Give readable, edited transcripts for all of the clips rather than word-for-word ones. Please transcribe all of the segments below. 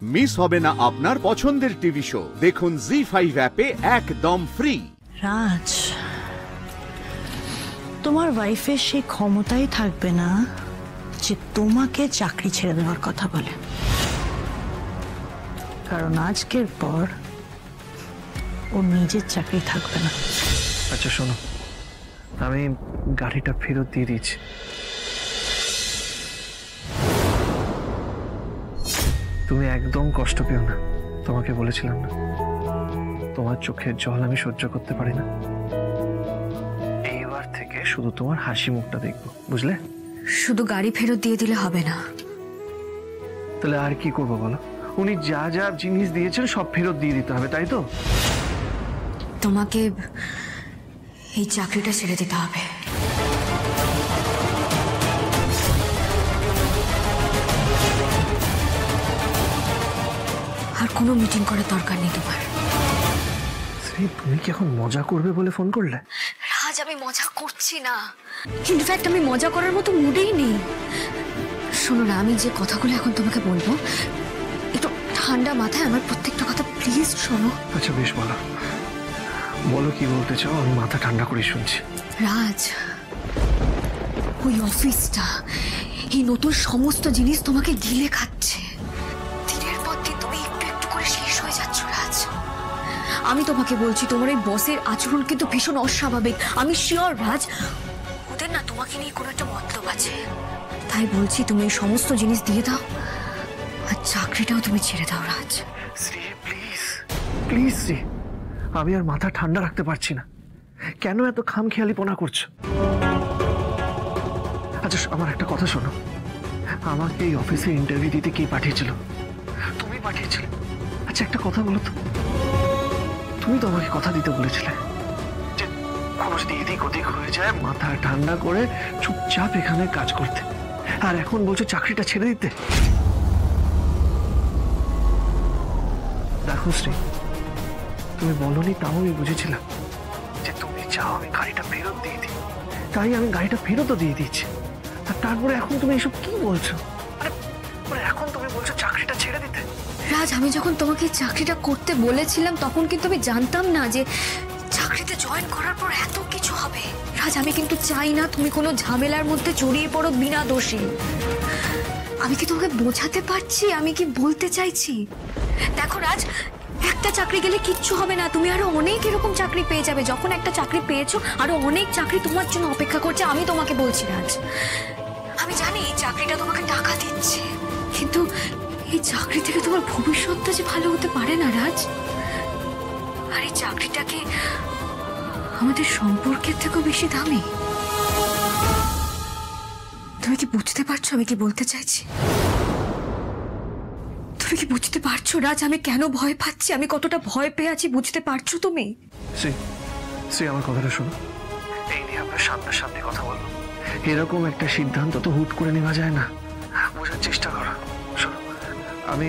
Miss হবে না আপনার পছন্দের টিভি শো। দেখুন জি5 অ্যাপে একদম ফ্রি। রাজ, তোমার ওয়াইফের সেই ক্ষমতাই থাকবে না যে তোমাকে চাকরি ছেড়ে দেওয়ার কথা বলে, কারণ আজকের পর ও নিজের চাকরি থাকবে না। আচ্ছা শোনো, আমি গাড়িটা ফেরত দিয়ে দিচ্ছি। তুমি একদম কষ্ট পেও না, তোমাকে বলেছিলাম না তোমার চোখের জল আমি সহ্য করতে পারি না। এইবার থেকে শুধু তোমার হাসি মুখটা দেখবো, বুঝলে? শুধু গাড়ি ফেরত দিয়ে দিলে হবে না। তাহলে আর কি করবো বলো? উনি যা যা জিনিস দিয়েছেন সব ফেরত দিয়ে দিতে হবে, তাই তো? তোমাকে এই চাকরিটা ছেড়ে দিতে হবে। আর কোনো মিটিং করার দরকার নেই তোমার। তুমি কি এখন মজা করবে বলে ফোন করলে? রাজ, আমি মজা করছি না। ইনফ্যাক্ট আমি মজা করার মতো মুডেই নেই। শোনো না, আমি যে কথাগুলো এখন তোমাকে বলবো, একটু ঠান্ডা মাথায় আমার প্রত্যেকটা কথা প্লিজ শোনো। আচ্ছা বেশ, বলো বলো কি বলতে চাও, আমি মাথা ঠান্ডা করে শুনছি। রাজ, ওই অফিসটা, এই নতুন সমস্ত জিনিস তোমাকে গিলে খাচ্ছে। দিনের পর দিন তুমি একটু একটু করে শেষ হয়ে যাচ্ছ রাজ। আমি তোমাকে বলছি, তোমার এই বসের আচরণ কিন্তু ভীষণ অস্বাভাবিক। আমি শিওর রাজ, ওদের না তোমাকে নিয়ে কোনো একটা মতলব আছে। তাই বলছি, তুমি এই সমস্ত জিনিস দিয়ে দাও আর চাকরিটাও তুমি ছেড়ে দাও রাজ। শ্রী প্লিজ প্লিজ শ্রী, আমি আর মাথা ঠান্ডা রাখতে পারছি না। কেন এত খামখেয়ালিপনা করছো? আচ্ছা আমার একটা কথা শোনো, আমাকে এই অফিসে ইন্টারভিউ দিতে কে পাঠিয়েছিল? তুমি পাঠিয়েছিলে। আচ্ছা একটা কথা বলো তো, তুমি তো আমাকে কথা দিতে বলেছিলে যে কোনো যদি এদিক ওদিক হয়ে যায় মাথা ঠান্ডা করে চুপচাপ এখানে কাজ করতে, আর এখন বলছো চাকরিটা ছেড়ে দিতে। দেখো শ্রী, তুমি বলনি তাও আমি বুঝেছিলাম যে তুমি চাও আমি গাড়িটা ফেরত দিয়ে দিই, তাই আমি গাড়িটা ফেরতও দিয়ে দিচ্ছি। আর তারপরে এখন তুমি এসব কি বলছো? মানে এখন তুমি বলছো চাকরিটা ছেড়ে দিতে? রাজ, আমি যখন তোমাকে চাকরিটা করতে বলেছিলাম তখন কিন্তু আমি জানতাম না যে চাকরিতে জয়েন করার পর এত কিছু হবে। রাজ, আমি কিন্তু চাই না তুমি কোনো ঝামেলার মধ্যে জড়িয়ে পড়ো বিনা দোষে। আমি কি তোমাকে বোঝাতে পারছি আমি কি বলতে চাইছি? দেখো রাজ, একটা চাকরি গেলে কিচ্ছু হবে না, তুমি আরো অনেক এরকম চাকরি পেয়ে যাবে। যখন একটা চাকরি পেয়েছো আরো অনেক চাকরি তোমার জন্য অপেক্ষা করছে। আমি তোমাকে বলছি রাজ, আমি জানি এই চাকরিটা তোমাকে টাকা দিচ্ছে, কিন্তু এই চাকরি থেকে তোমার ভবিষ্যৎটা যে ভালো হতে পারে না রাজ। আর এই চাকরিটাকে আমাদের সম্পর্কের থেকেও বেশি দামি। তুমি কি বুঝতে পারছো আমি কি বলতে চাইছি? তুমি কি বুঝতে পারছো রাজ আমি কেন ভয় পাচ্ছি, আমি কতটা ভয় পেয়ে আছি? বুঝতে পারছো তুমি? শ্রী আমার কথাটা শোনো, এই নিয়ে আমরা সামনাসামনি কথা বলবো। এরকম একটা সিদ্ধান্ত তো হুট করে নেওয়া যায় না, বোঝার চেষ্টা করো। শোনো, আমি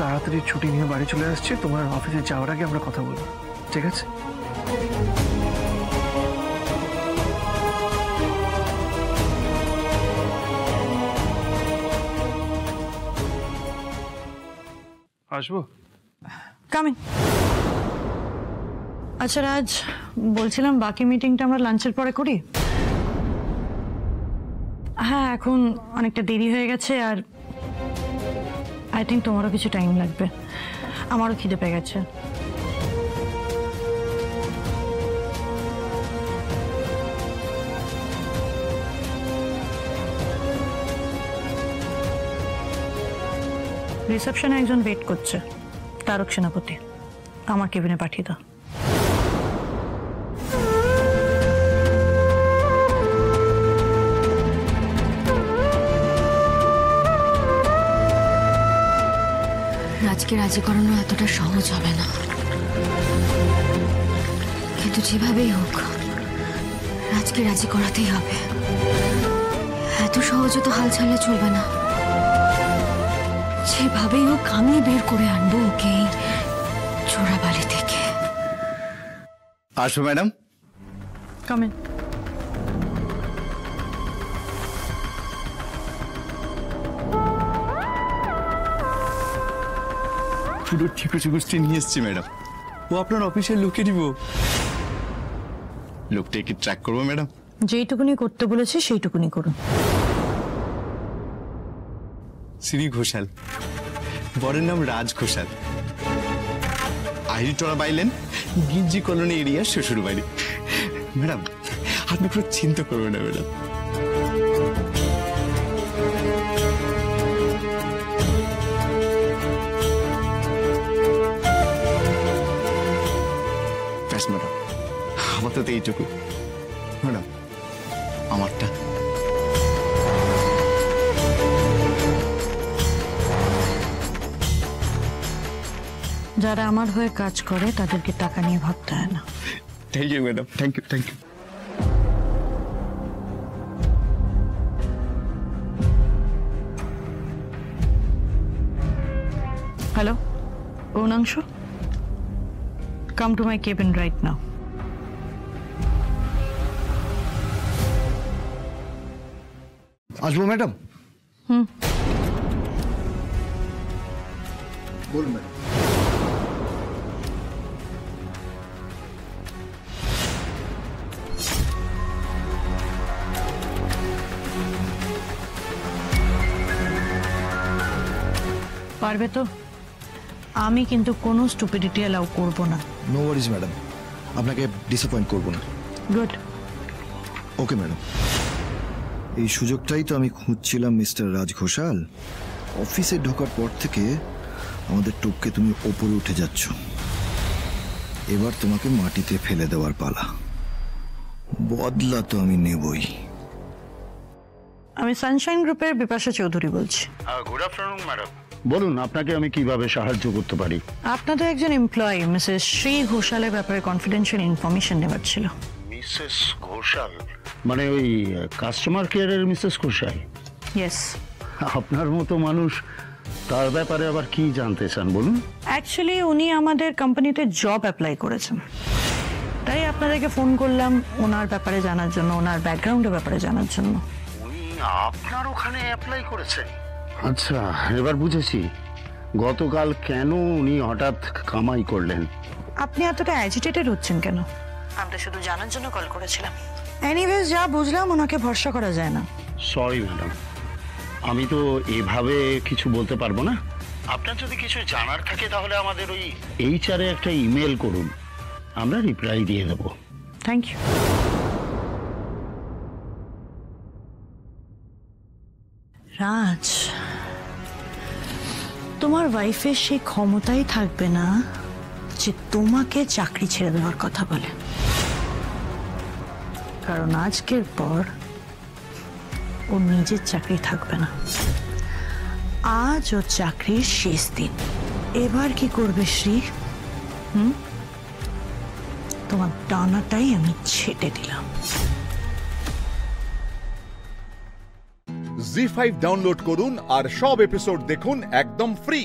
তাড়াতাড়ি ছুটি নিয়ে বাড়ি চলে আসছি, তোমার অফিসে যাওয়ার আগে আমরা কথা বলবো, ঠিক আছে? আসবো? কামিং। আচ্ছা রাজ, বলছিলাম বাকি মিটিংটা আমরা লাঞ্চের পরে করি। হ্যাঁ, এখন অনেকটা দেরি হয়ে গেছে আর আই থিঙ্ক তোমারও কিছু টাইম লাগবে, আমারও খিদে পেয়ে গেছে। রিসেপশনে একজন ওয়েট করছে, তারক সেনাপতি, আমার কেবিনে পাঠিয়ে দাও। রাজকে রাজি করানো এতটা সহজ হবে না, কিন্তু যেভাবেই হোক রাজকে রাজি করাতেই হবে। এত সহজে তো হাল ছাড়লে চলবে না, যেভাবেই হোক আমি বের করে আনবো ওকে চোরাবালি থেকে। আসো ম্যাডাম। Come in. পুরো ঠিকুচি গোষ্ঠী নিয়ে এসছি ম্যাডাম। ও আপনার অফিসের লোকেরই বউ। লোকটাকে কি ট্র্যাক করবো ম্যাডাম? যেইটুকুনি করতে বলেছে সেইটুকুনি করুন। শ্রী ঘোষাল, বরের নাম রাজ Ghoshal. Ahiritola bylane, গিঞ্জি colony area, শ্বশুর বাড়ি। ম্যাডাম আপনি পুরো চিন্তা করবেন না ম্যাডাম। ব্যাস ম্যাডাম, আপাতত এইটুকু। ম্যাডাম আমারটা যারা আমার হয়ে কাজ করে তাদেরকে টাকা নিয়ে ভাবতে হয় না। Thank you madam, thank you, thank you. Hello Arunangshu, come to my cabin right now. আসবো ম্যাডাম? বলুন ম্যাডাম। পারবে তো? আমি কিন্তু কোনো স্টুপিডিটি অ্যালাউ করব না। নো ওয়ারিজ ম্যাডাম, আপনাকে ডিসঅ্যাপয়েন্ট করব না। গুড। Okay madam. এই সুযোগটাই তো আমি খুঁজছিলাম মিস্টার রাজ ঘোষাল। অফিসে ঢোকার পর থেকে আমাদের টপকে তুমি ওপরে উঠে যাচ্ছ, এবার তোমাকে মাটিতে ফেলে দেওয়ার পালা। বদলা তো আমি নেবই। আমি সানশাইন গ্রুপের বিপাশা চৌধুরী বলছি। Good afternoon madam. বলুন আপনাকে আমি কিভাবে সাহায্য করতে পারি? আপনাদের একজন এমপ্লয়ি মিসেস শ্রী ঘোষালের ব্যাপারে কনফিডেন্সিয়াল ইনফরমেশন নেওয়ার ছিল। মিসেস ঘোষাল মানে ওই কাস্টমার কেয়ারের মিসেস ঘোষাল? ইয়েস। আপনার মতো মানুষ তার ব্যাপারে আবার কি জানতে চান বলুন? অ্যাকচুয়ালি উনি আমাদের কোম্পানিতে জব অ্যাপ্লাই করেছেন, তাই আপনাদেরকে ফোন করলাম ওনার ব্যাপারে জানার জন্য, ওনার ব্যাকগ্রাউন্ডের ব্যাপারে জানার জন্য। উনি আপনার ওখানে অ্যাপ্লাই করেছেন? আচ্ছা এবার বুঝেছি গতকাল কেন উনি হঠাৎ কামাই করলেন। আপনি এতটা অ্যাজিটেটেড হচ্ছেন কেন? আমরা শুধু জানার জন্য কল করেছিলাম। এনিওয়েজ যা বুঝলাম ওনাকে ভরসা করা যায় না। সরি ম্যাডাম, আমি তো এভাবে কিছু বলতে পারবো না। আপনার যদি কিছু জানার থাকে তাহলে আমাদের ওই HR-এ একটা ইমেল করুন, আমরা রিপ্লাই দিয়ে দেবো। Thank you. রাজ, তোমার ওয়াইফের সেই ক্ষমতাই থাকবে না যে তোমাকে চাকরি ছেড়ে দেওয়ার কথা বলে, কারণ আজকের পর ও নিজের চাকরি থাকবে না। আজ ও চাকরির শেষ দিন। এবার কি করবে শ্রী? তোমার ডানাটাই আমি ছেটে দিলাম। জি5 ডাউনলোড করুন আর সব এপিসোড দেখুন একদম ফ্রি।